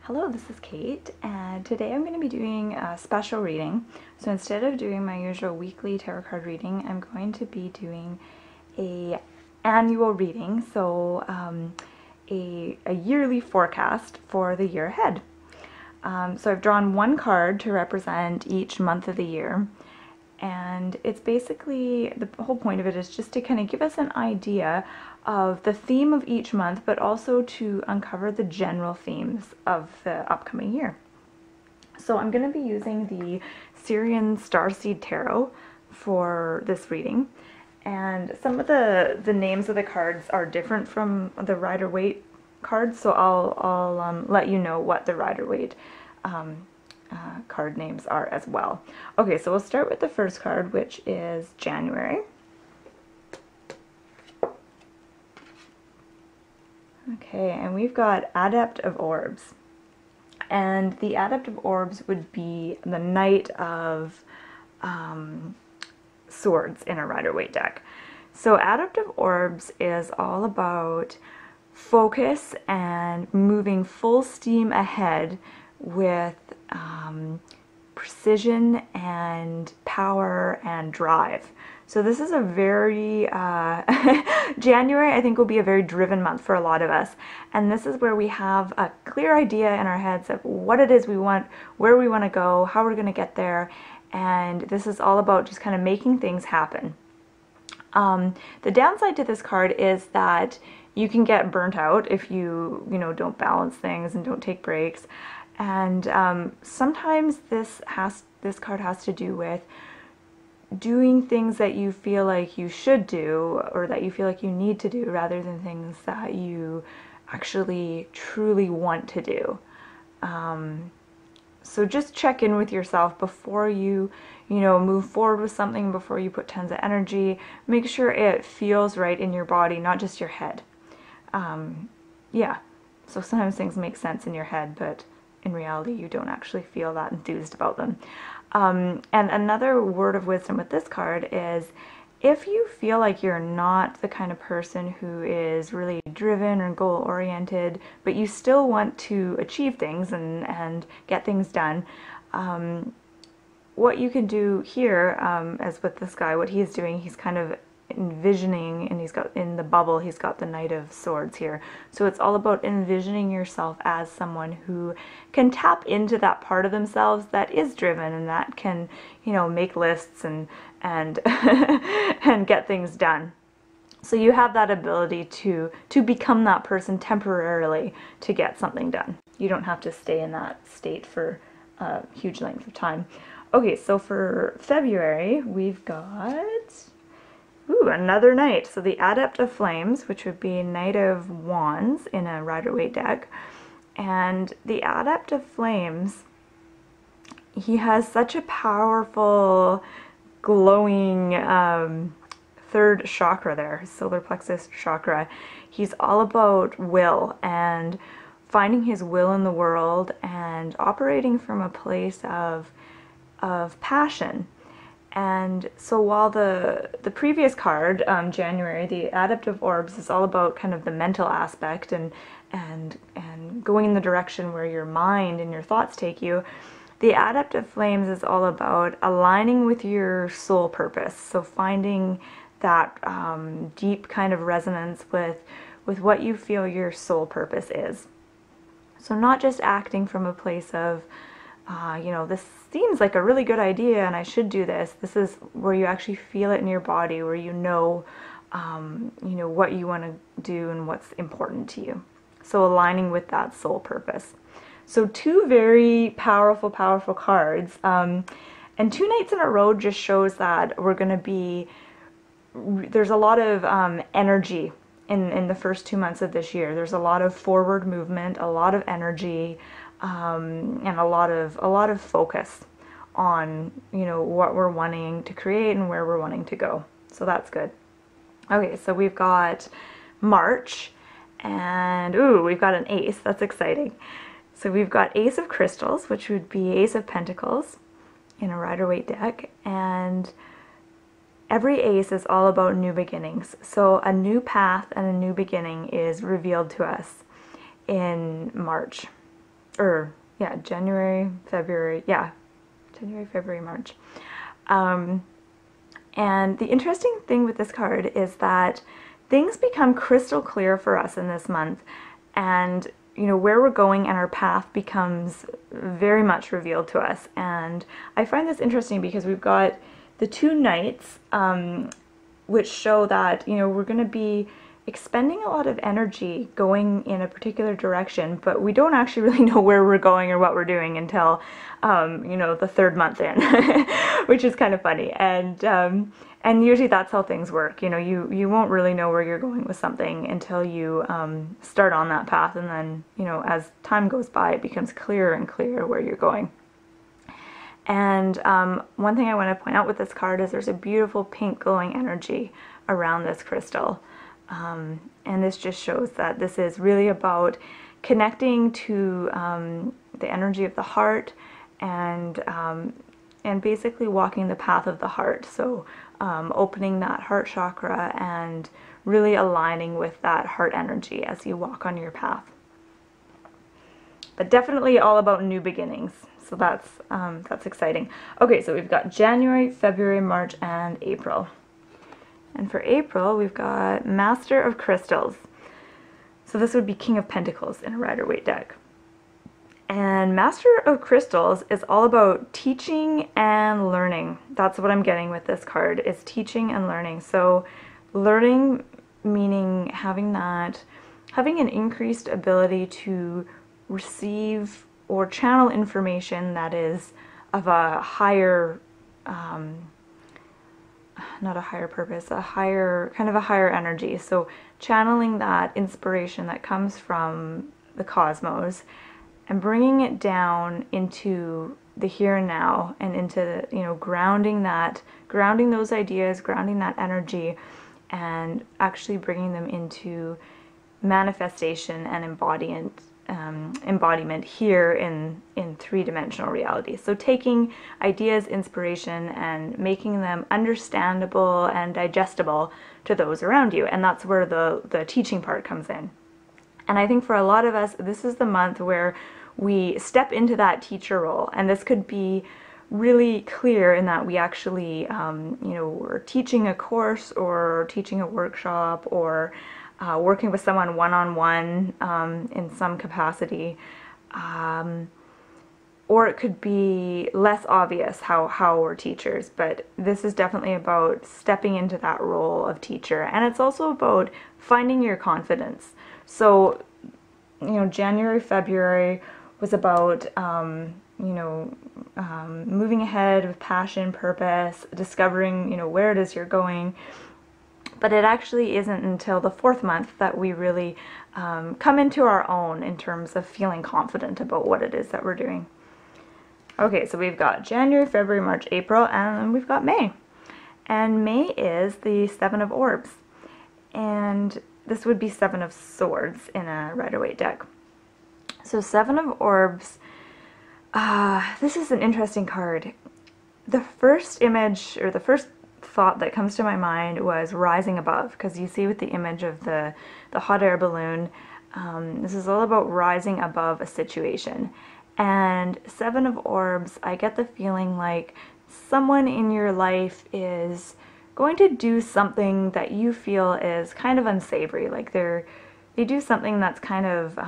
Hello, this is Kate, and today I'm going to be doing a special reading. So instead of doing my usual weekly tarot card reading, I'm going to be doing a annual reading, so a yearly forecast for the year ahead. So I've drawn one card to represent each month of the year, and it's basically, the whole point of it is just to kind of give us an idea of the theme of each month, but also to uncover the general themes of the upcoming year. So I'm going to be using the Syrian Starseed Tarot for this reading, and some of the names of the cards are different from the Rider-Waite cards, so I'll let you know what the Rider-Waite card names are as well. Okay, so we'll start with the first card, which is January. Okay, and we've got Adept of Orbs. And the Adept of Orbs would be the Knight of Swords in a Rider-Waite deck. So Adept of Orbs is all about focus and moving full steam ahead with precision and power and drive. So this is a very, January I think will be a very driven month for a lot of us. And this is where we have a clear idea in our heads of what it is we want, where we want to go, how we're going to get there. And this is all about just kind of making things happen. The downside to this card is that you can get burnt out if you don't balance things and don't take breaks. And sometimes this card has to do with doing things that you feel like you should do or that you feel like you need to do rather than things that you actually truly want to do. So just check in with yourself before you move forward with something, before you put tons of energy. Make sure it feels right in your body, not just your head. Yeah, so sometimes things make sense in your head, but in reality you don't actually feel that enthused about them. And another word of wisdom with this card is, if you feel like you're not the kind of person who is really driven or goal-oriented, but you still want to achieve things and get things done, what you can do here, as with this guy, what he's doing, he's kind of envisioning, and he's got in the bubble, he's got the Knight of Swords here. So it's all about envisioning yourself as someone who can tap into that part of themselves that is driven and that can, make lists and and get things done. So you have that ability to become that person temporarily to get something done. You don't have to stay in that state for a huge length of time. Okay, so for February, we've got another knight. So the Adept of Flames, which would be Knight of Wands in a Rider-Waite deck. And the Adept of Flames, he has such a powerful, glowing third chakra there, his solar plexus chakra. He's all about will and finding his will in the world and operating from a place of passion. And so while the previous card, January, the Adept of Orbs, is all about kind of the mental aspect and going in the direction where your mind and your thoughts take you, the Adept of Flames is all about aligning with your soul purpose. So finding that deep kind of resonance with what you feel your soul purpose is. So not just acting from a place of this seems like a really good idea and I should do this. This is where you actually feel it in your body, where you know what you want to do and what's important to you. So aligning with that soul purpose. So two very powerful cards. And two nights in a row just shows that we're going to be, there's a lot of energy in the first 2 months of this year. There's a lot of forward movement, a lot of energy, and a lot of focus on what we're wanting to create and where we're wanting to go. So that's good. Okay, so we've got March, and we've got an ace. That's exciting. So we've got Ace of Crystals, which would be Ace of Pentacles in a Rider-Waite deck, and every ace is all about new beginnings. So a new path and a new beginning is revealed to us in March. or yeah, January, February, yeah, January, February, March. And the interesting thing with this card is that things become crystal clear for us in this month, and where we're going and our path becomes very much revealed to us. And I find this interesting because we've got the two knights, which show that we're going to be expending a lot of energy going in a particular direction, but we don't actually really know where we're going or what we're doing until the third month in, which is kind of funny. And usually that's how things work. You won't really know where you're going with something until you start on that path, and then as time goes by, it becomes clearer and clearer where you're going. And one thing I want to point out with this card is there's a beautiful pink glowing energy around this crystal. And this just shows that this is really about connecting to the energy of the heart, and basically walking the path of the heart. So opening that heart chakra and really aligning with that heart energy as you walk on your path. But definitely all about new beginnings. So that's exciting. Okay, so we've got January, February, March, and April. And for April, we've got Master of Crystals. So this would be King of Pentacles in a Rider-Waite deck. And Master of Crystals is all about teaching and learning. That's what I'm getting with this card, is teaching and learning. So learning meaning having an increased ability to receive or channel information that is of a higher, not a higher purpose, a higher energy. So channeling that inspiration that comes from the cosmos and bringing it down into the here and now, and into grounding those ideas, grounding that energy, and actually bringing them into manifestation and embodiment here in three-dimensional reality. So taking ideas, inspiration, and making them understandable and digestible to those around you. And that's where the teaching part comes in. And I think for a lot of us, this is the month where we step into that teacher role. And this could be really clear in that we actually, we're teaching a course or teaching a workshop, or working with someone one-on-one in some capacity. Or it could be less obvious how we're teachers, but this is definitely about stepping into that role of teacher. And it's also about finding your confidence. So, January, February was about, moving ahead with passion, purpose, discovering, where it is you're going. But it actually isn't until the fourth month that we really come into our own in terms of feeling confident about what it is that we're doing. Okay, so we've got January, February, March, April, and we've got May. And May is the Seven of Orbs. And this would be Seven of Swords in a Rider-Waite deck. So Seven of Orbs, this is an interesting card. The first image, or the first thought that comes to my mind was rising above, because you see with the image of the hot air balloon, this is all about rising above a situation. And Seven of Orbs, I get the feeling like someone in your life is going to do something that you feel is kind of unsavory. Like they do something that's kind of,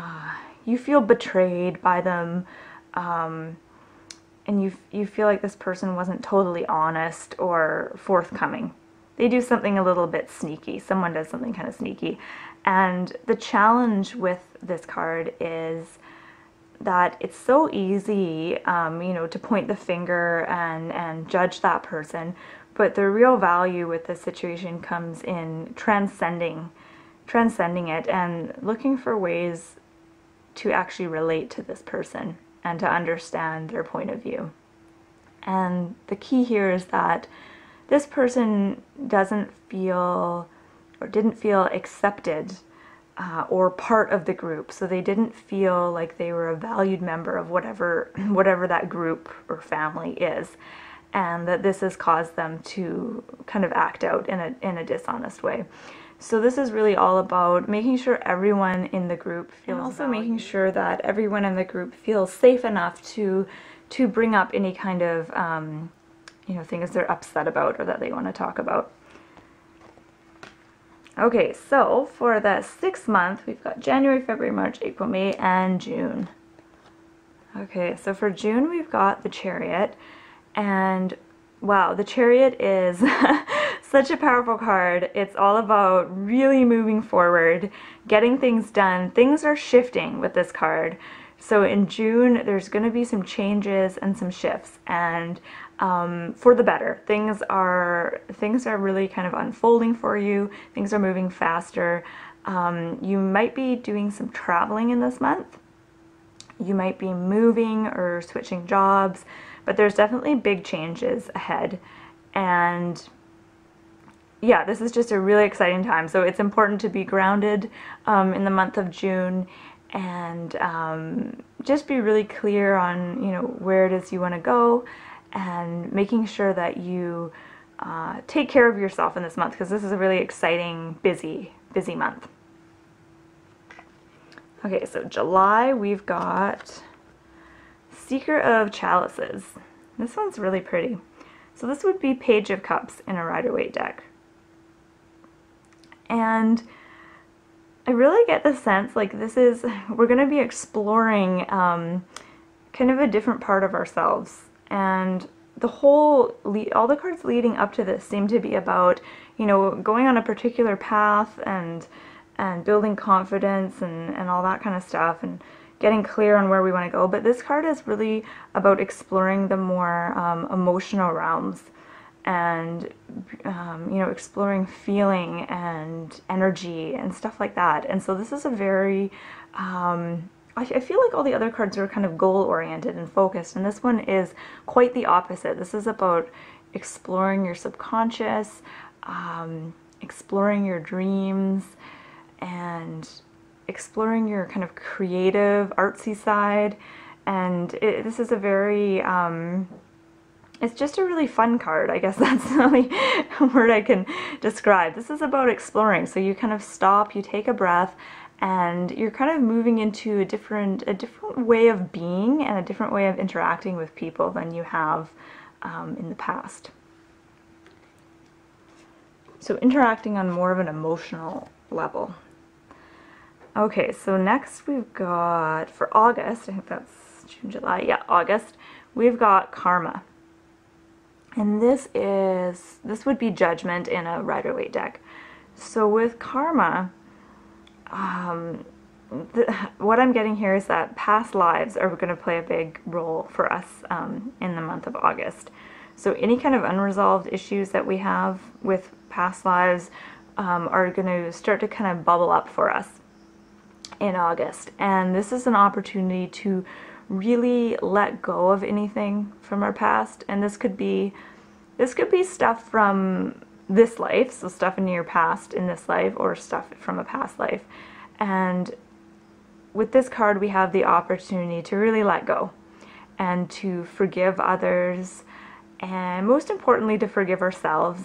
you feel betrayed by them, and you feel like this person wasn't totally honest or forthcoming. They do something a little bit sneaky. Someone does something kind of sneaky. And the challenge with this card is that it's so easy, to point the finger and judge that person. But the real value with this situation comes in transcending it and looking for ways to actually relate to this person and to understand their point of view. And the key here is that this person doesn't feel or didn't feel accepted or part of the group. So they didn't feel like they were a valued member of whatever that group or family is. And that this has caused them to kind of act out in a dishonest way. So this is really all about making sure everyone in the group feels and also valued. Making sure that everyone in the group feels safe enough to bring up any kind of you know, things they're upset about or that they want to talk about. Okay, so for the 6th month, we've got January, February, March, April, May, and June. Okay, so for June, we've got the Chariot, and wow, the Chariot is such a powerful card. It's all about really moving forward, getting things done. Things are shifting with this card. So in June, there's going to be some changes and some shifts, and for the better. Things are really kind of unfolding for you. Things are moving faster. You might be doing some traveling in this month. You might be moving or switching jobs, but there's definitely big changes ahead. And yeah, this is just a really exciting time. So it's important to be grounded in the month of June, and just be really clear on, you know, where it is you want to go, and making sure that you take care of yourself in this month, because this is a really exciting, busy month. Okay, so July, we've got Seeker of Chalices. This one's really pretty. So this would be Page of Cups in a Rider-Waite deck. And I really get the sense like we're going to be exploring kind of a different part of ourselves. And all the cards leading up to this seem to be about, you know, going on a particular path and building confidence and all that kind of stuff, and getting clear on where we want to go. But this card is really about exploring the more emotional realms, and you know, exploring feeling and energy and stuff like that. And so this is a very I feel like all the other cards are kind of goal-oriented and focused, and this one is quite the opposite. This is about exploring your subconscious, exploring your dreams, and exploring your kind of creative, artsy side. And this is a very, it's just a really fun card. I guess that's the only word I can describe. This is about exploring. So you kind of stop, you take a breath, and you're kind of moving into a different way of being and a different way of interacting with people than you have in the past. So interacting on more of an emotional level. Okay, so next we've got, for August, I think that's June, July, yeah, August, we've got Karma. And this would be Judgment in a Rider-Waite deck. So with Karma, what I'm getting here is that past lives are going to play a big role for us in the month of August. So any kind of unresolved issues that we have with past lives are going to start to kind of bubble up for us in August. And this is an opportunity to really let go of anything from our past. And this could be stuff from this life, so stuff in your past in this life, or stuff from a past life. And with this card, we have the opportunity to really let go and to forgive others, and most importantly, to forgive ourselves,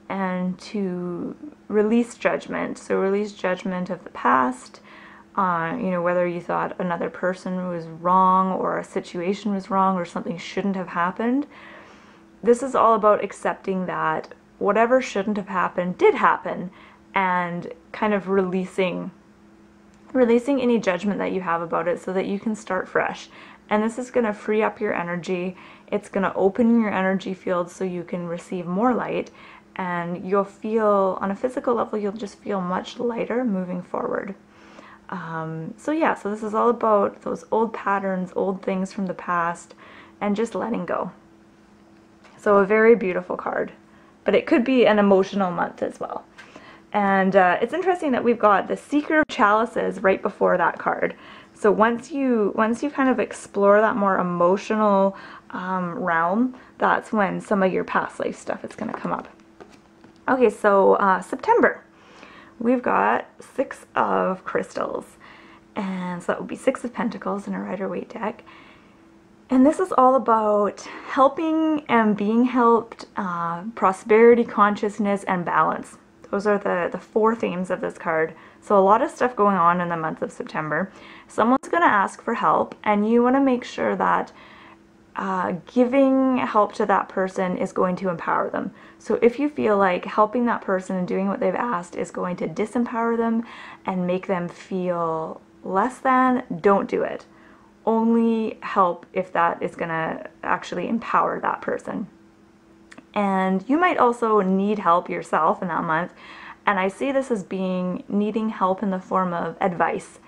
and to release judgment. So release judgment of the past, you know, whether you thought another person was wrong, or a situation was wrong, or something shouldn't have happened. This is all about accepting that whatever shouldn't have happened did happen, and kind of releasing any judgment that you have about it, so that you can start fresh. And this is going to free up your energy. It's going to open your energy field so you can receive more light, and you'll feel, on a physical level, you'll just feel much lighter moving forward. So yeah, so this is all about those old patterns, old things from the past, and just letting go. So a very beautiful card, but it could be an emotional month as well. And it's interesting that we've got the Seeker of Chalices right before that card. So once you kind of explore that more emotional realm, that's when some of your past life stuff is going to come up. Okay, so September, we've got 6 of Crystals, and so that would be 6 of Pentacles in a Rider-Waite deck. And this is all about helping and being helped, prosperity, consciousness, and balance. Those are the four themes of this card. So a lot of stuff going on in the month of September. Someone's going to ask for help, and you want to make sure that giving help to that person is going to empower them. So if you feel like helping that person and doing what they've asked is going to disempower them and make them feel less than, don't do it. Only help if that is going to actually empower that person. And you might also need help yourself in that month. And I see this as needing help in the form of advice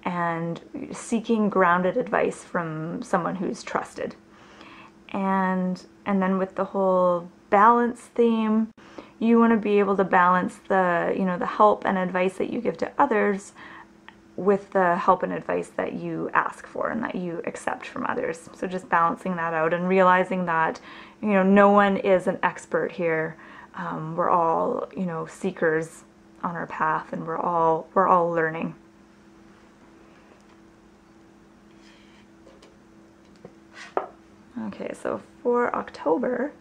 and seeking grounded advice from someone who's trusted. And then with the whole balance theme, you want to be able to balance the, the help and advice that you give to others with the help and advice that you ask for and that you accept from others. So just balancing that out and realizing that, no one is an expert here. We're all, seekers on our path, and we're all learning. Okay, so for October,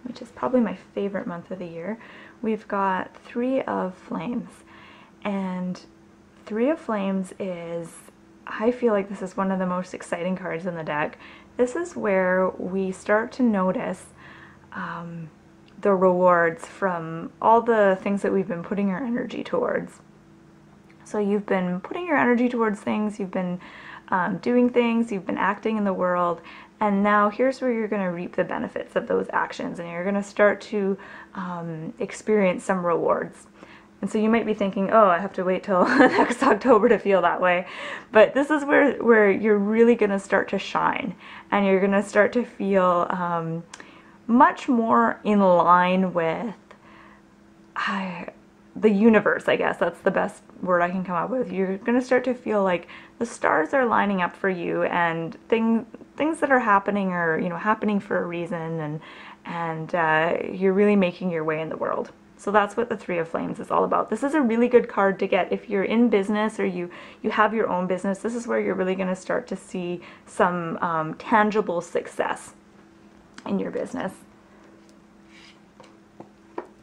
which is probably my favorite month of the year, we've got Three of Flames. And Three of Flames is, I feel like this is one of the most exciting cards in the deck. This is where we start to notice the rewards from all the things that we've been putting our energy towards. So you've been putting your energy towards things, you've been doing things, you've been acting in the world, and now here's where you're going to reap the benefits of those actions, and you're going to start to experience some rewards. And so you might be thinking, oh, I have to wait till next October to feel that way. But this is where you're really going to start to shine, and you're going to start to feel much more in line with the universe, I guess. That's the best word I can come up with. You're going to start to feel like the stars are lining up for you, and things that are happening are, happening for a reason, and you're really making your way in the world. So that's what the Three of Flames is all about. This is a really good card to get if you're in business or you have your own business. This is where you're really going to start to see some tangible success in your business.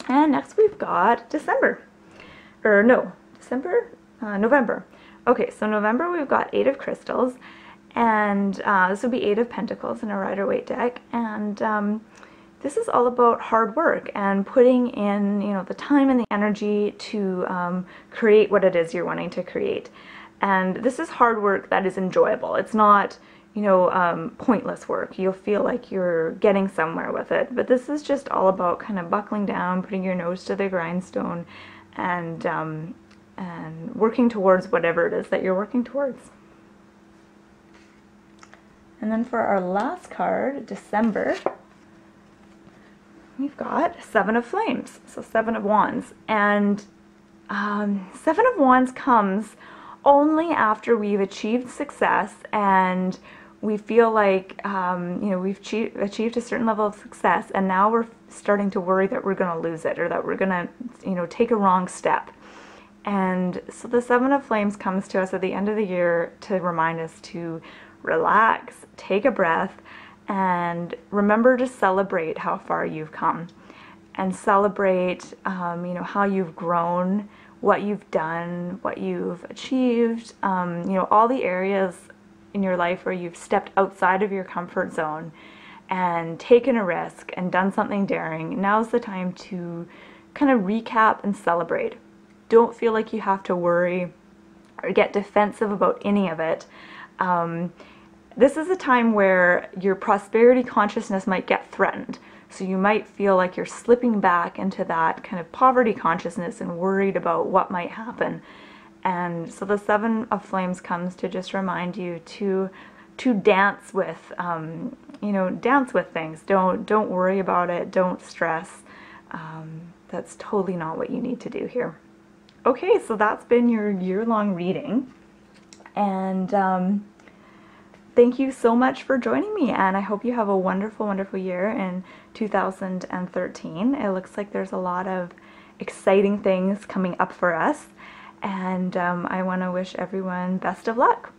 And next we've got December. Or no, December? November. Okay, so November we've got Eight of Crystals, and this would be Eight of Pentacles in a Rider-Waite deck, and this is all about hard work and putting in, the time and the energy to create what it is you're wanting to create. And this is hard work that is enjoyable. It's not, pointless work. You'll feel like you're getting somewhere with it. But this is just all about kind of buckling down, putting your nose to the grindstone, and working towards whatever it is that you're working towards. And then for our last card, December, we've got Seven of Flames, so Seven of Wands. And Seven of Wands comes only after we've achieved success and we feel like, we've achieved a certain level of success, and now we're starting to worry that we're going to lose it or that we're going to, take a wrong step. And so the Seven of Flames comes to us at the end of the year to remind us to relax, take a breath, and remember to celebrate how far you've come, and celebrate, how you've grown, what you've done, what you've achieved, all the areas in your life where you've stepped outside of your comfort zone and taken a risk and done something daring. Now's the time to kind of recap and celebrate. Don't feel like you have to worry or get defensive about any of it. This is a time where your prosperity consciousness might get threatened. So you might feel like you're slipping back into that kind of poverty consciousness and worried about what might happen. And so the Seven of Flames comes to just remind you to dance with, dance with things. Don't worry about it. Don't stress. That's totally not what you need to do here. Okay, so that's been your year-long reading. And thank you so much for joining me, and I hope you have a wonderful, wonderful year in 2013. It looks like there's a lot of exciting things coming up for us, and I want to wish everyone best of luck.